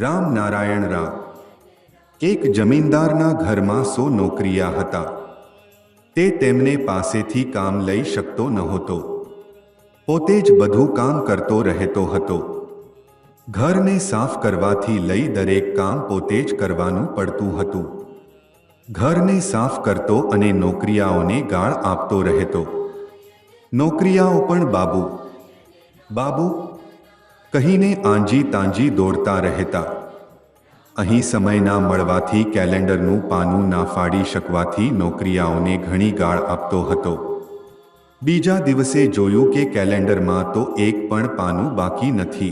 રામ નારાયણ રામ એક જમીનદારના ઘરમાં 100 નોકરિયા હતા. તે તેમને પાસેથી કામ લઈ શકતો નહોતો. પોતે જ બધું કામ કરતો રહેતો હતો. ઘરને સાફ કરવાથી લઈ દરેક કામ પોતે જ કરવાનું પડતું હતું. ઘરને સાફ કરતો અને નોકરિયાઓને ગાળ આપતો રહેતો. નોકરિયાઓ પણ બાબુ બાબુ કહીને આંજી તાંજી દોડતા રહેતા. અહીં સમય ના મળવાથી કેલેન્ડરનું પાનું ના ફાડી શકવાથી નોકરિયાઓને ઘણી ગાળ આપતો હતો. બીજા દિવસે જોયું કે કેલેન્ડરમાં તો એક પણ પાનું બાકી નથી.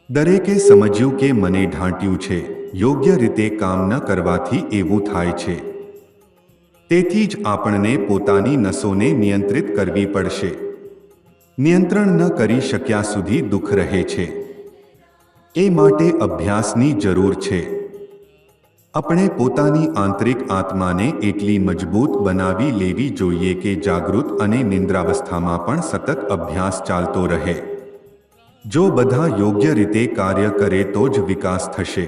દરેકે સમજ્યું કે મને ઢાંટ્યું છે, યોગ્ય રીતે કામ ન કરવાથી એવું થાય છે. તેથી જ આપણને પોતાની નસોને નિયંત્રિત કરવી પડશે. નિયંત્રણ ન કરી શક્યા સુધી દુઃખ રહે છે. એ માટે અભ્યાસની જરૂર છે. આપણે પોતાની આંતરિક આત્માને એટલી મજબૂત બનાવી લેવી જોઈએ કે જાગૃત અને નિંદ્રાવસ્થામાં પણ સતત અભ્યાસ ચાલતો રહે. જો બધા યોગ્ય રીતે કાર્ય કરે તો જ વિકાસ થશે.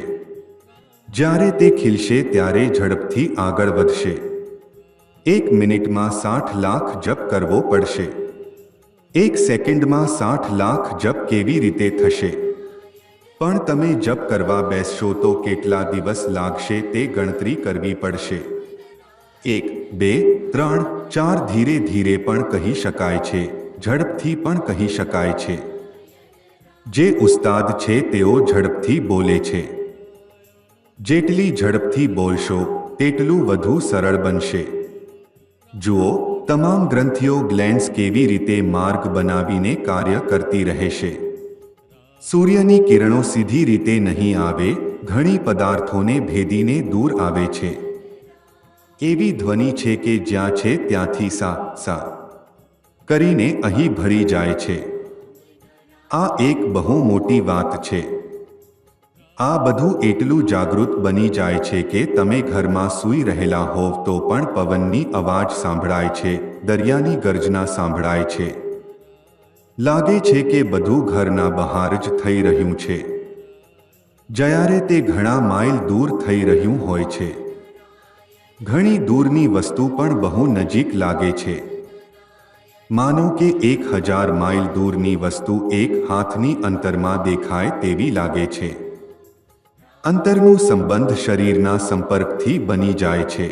જ્યારે તે ખીલશે ત્યારે ઝડપથી આગળ વધશે. 1 મિનિટમાં 60 લાખ જપ કરવો પડશે. 1 સેકન્ડમાં 60 લાખ જપ કેવી રીતે થશે? પણ તમે જપ કરવા બેસશો તો કેટલા દિવસ લાગશે તે ગણતરી કરવી પડશે. 1, 2, 3, 4 ધીરે ધીરે પણ કહી શકાય છે, ઝડપથી પણ કહી શકાય છે. જે ઉસ્તાદ છે તેઓ ઝડપથી બોલે છે. જેટલી ઝડપથી બોલશો તેટલું વધુ સરળ બનશે. જુઓ, તમામ ગ્રંથિઓ ગ્લેન્ડ્સ કેવી રીતે માર્ગ બનાવીને કાર્ય કરતી રહેશે. સૂર્યની કિરણો સીધી રીતે નહીં આવે, ઘણી પદાર્થોને ભેદીને દૂર આવે છે. એવી ધ્વનિ છે કે જ્યાં છે ત્યાંથી સા સા કરીને અહીં ભરી જાય છે. આ એક બહુ મોટી વાત છે. આ બધું એટલું જાગૃત બની જાય છે કે તમે ઘરમાં સૂઈ રહેલા હોવ તો પણ પવનની અવાજ સાંભળાય છે, દરિયાની ગર્જના સાંભળાય છે. લાગે છે કે બધું ઘરના બહાર જ થઈ રહ્યું છે, જ્યારે તે ઘણા માઇલ દૂર થઈ રહ્યું હોય છે. ઘણી દૂરની વસ્તુ પણ બહુ નજીક લાગે છે. માનો કે 1000 માઇલ દૂરની વસ્તુ એક હાથની અંતરમાં દેખાય તેવી લાગે છે. અંતરનું સંબંધ શરીરના સંપર્કથી બની જાય છે.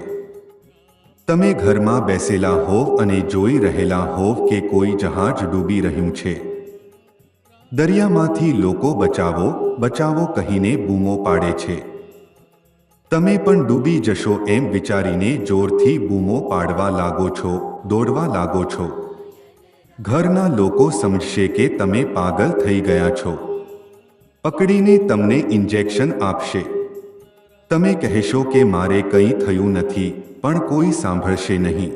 તમે ઘરમાં બેસેલા હોવ અને જોઈ રહેલા હોવ કે કોઈ જહાજ ડૂબી રહ્યું છે. દરિયામાંથી લોકો બચાવો બચાવો કહીને બૂમો પાડે છે. તમે પણ ડૂબી જશો એમ વિચારીને જોરથી બૂમો પાડવા લાગો છો, દોડવા લાગો છો. ઘરના લોકો સમજશે કે તમે પાગલ થઈ ગયા છો. પકડીને તમને ઇન્જેક્શન આપશે. તમે કહેશો કે મારે કંઈ થયું નથી, પણ કોઈ સાંભળશે નહીં.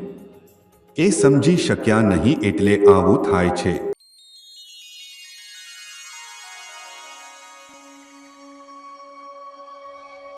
એ સમજી શક્યા નહીં એટલે આવું થાય છે.